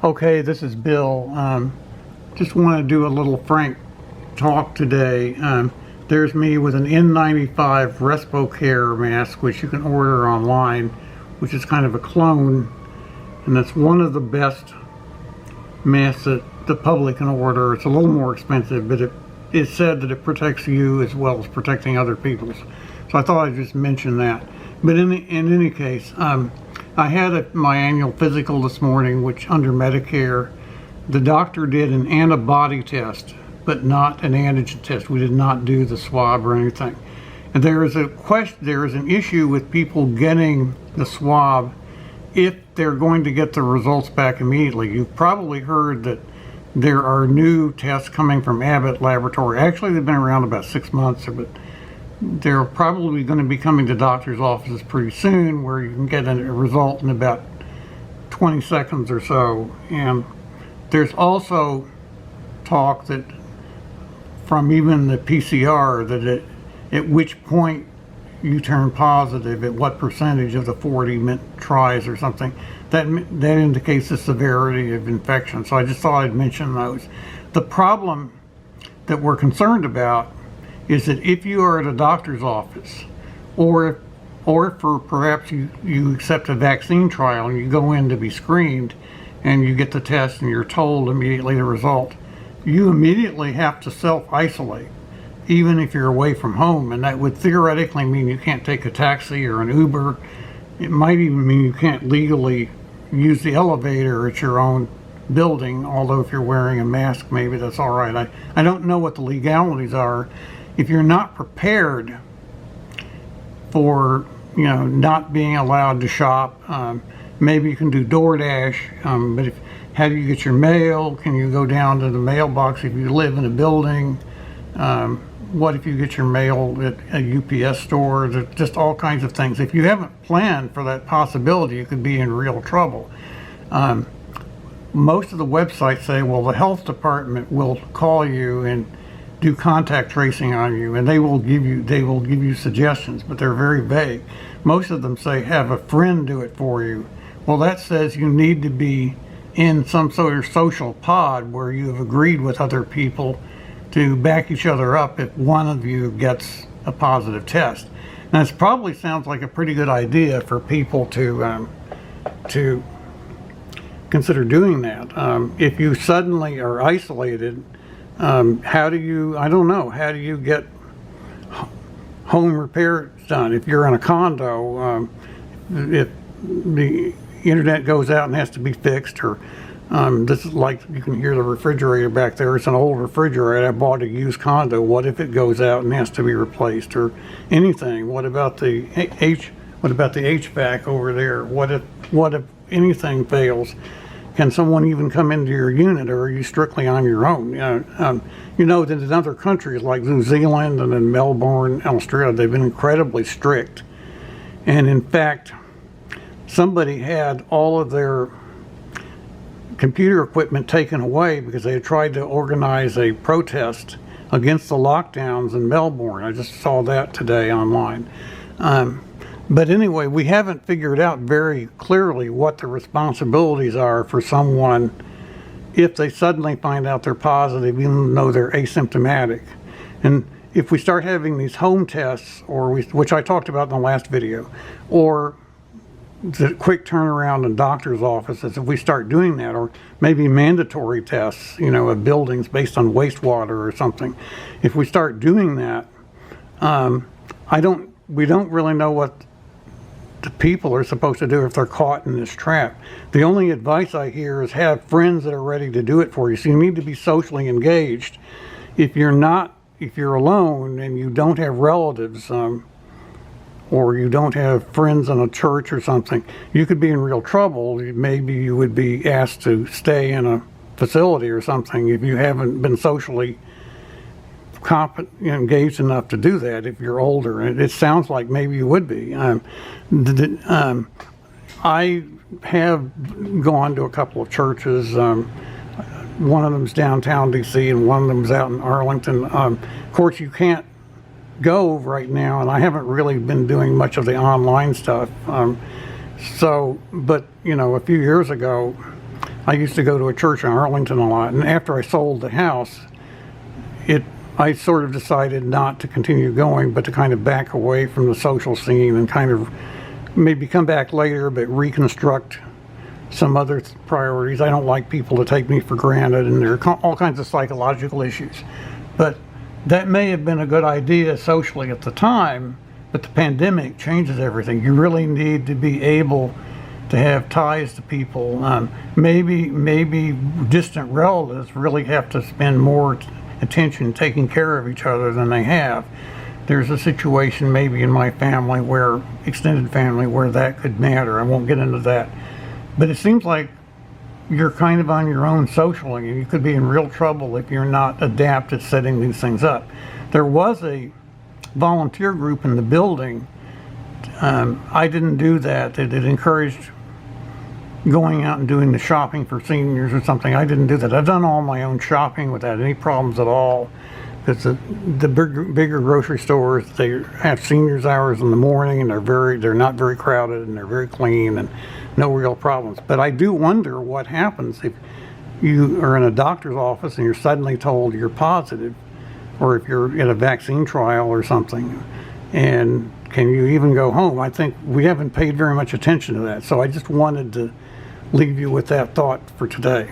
Okay, this is Bill. Just want to do a little frank talk today. There's me with an N95 RespiCare mask, which you can order online, which is kind of a clone, and that's one of the best masks that the public can order. It's a little more expensive, but it's said that it protects you as well as protecting other people. So I thought I'd just mention that. But in any case, I had my annual physical this morning, which under Medicare, the doctor did an antibody test, but not an antigen test. We did not do the swab or anything. And there is an issue with people getting the swab if they're going to get the results back immediately. You've probably heard that there are new tests coming from Abbott Laboratory. Actually, they've been around about 6 months, but they're probably going to be coming to doctor's offices pretty soon, where you can get a result in about 20 seconds or so. And there's also talk that from even the PCR that at which point you turn positive, at what percentage of the 40 tries or something, that indicates the severity of infection. So I just thought I'd mention those. The problem that we're concerned about is that if you are at a doctor's office, or for perhaps you accept a vaccine trial and you go in to be screened and you get the test and you're told immediately the result, you immediately have to self-isolate, even if you're away from home. And that would theoretically mean you can't take a taxi or an Uber. It might even mean you can't legally use the elevator at your own building, although if you're wearing a mask, maybe that's all right. I don't know what the legalities are. If you're not prepared for, not being allowed to shop, maybe you can do DoorDash, but how do you get your mail? Can you go down to the mailbox if you live in a building? What if you get your mail at a UPS store? There's just all kinds of things. If you haven't planned for that possibility, you could be in real trouble. Most of the websites say, well, the health department will call you and do contact tracing on you, and they will give you suggestions, but they're very vague. Most of them say have a friend do it for you. Well, that says you need to be in some sort of social pod where you have agreed with other people to back each other up if one of you gets a positive test. Now, this probably sounds like a pretty good idea for people to consider doing that. If you suddenly are isolated, how do you get home repairs done? If you're in a condo, if the internet goes out and has to be fixed, or this is like, you can hear the refrigerator back there. It's an old refrigerator. I bought a used condo. What if it goes out and has to be replaced, or anything? What about the HVAC over there? What if anything fails? Can someone even come into your unit, or are you strictly on your own? You know that in other countries like New Zealand and in Melbourne, Australia, they've been incredibly strict. And in fact, somebody had all of their computer equipment taken away because they had tried to organize a protest against the lockdowns in Melbourne. I just saw that today online. But anyway, we haven't figured out very clearly what the responsibilities are for someone if they suddenly find out they're positive, even though they're asymptomatic. And if we start having these home tests, which I talked about in the last video, or the quick turnaround in doctor's offices, if we start doing that, or maybe mandatory tests, of buildings based on wastewater or something, if we start doing that, we don't really know what the people are supposed to do if they're caught in this trap. The only advice I hear is have friends that are ready to do it for you. So you need to be socially engaged. If you're alone and you don't have relatives, or you don't have friends in a church or something, you could be in real trouble. Maybe you would be asked to stay in a facility or something if you haven't been socially engaged enough to do that. If you're older, and it sounds like maybe you would be. I have gone to a couple of churches. One of them's downtown DC and one of them's out in Arlington. Of course, you can't go right now, and I haven't really been doing much of the online stuff. But a few years ago, I used to go to a church in Arlington a lot, and after I sold the house, I sort of decided not to continue going, but to kind of back away from the social scene and kind of maybe come back later, but reconstruct some other priorities. I don't like people to take me for granted, and there are all kinds of psychological issues. But that may have been a good idea socially at the time, but the pandemic changes everything. You really need to be able to have ties to people. Maybe distant relatives really have to spend more attention taking care of each other than they have. There's a situation maybe in my family, where extended family, where that could matter. I won't get into that. But it seems like you're kind of on your own socially, and you could be in real trouble if you're not adept at setting these things up. There was a volunteer group in the building. I didn't do that. It encouraged going out and doing the shopping for seniors or something. I didn't do that. I've done all my own shopping without any problems at all, because the bigger grocery stores, they have seniors hours in the morning, and they're not very crowded, and they're very clean, and no real problems. But I do wonder what happens if you are in a doctor's office and you're suddenly told you're positive, or if you're in a vaccine trial or something, and can you even go home? I think we haven't paid very much attention to that. So I just wanted to leave you with that thought for today.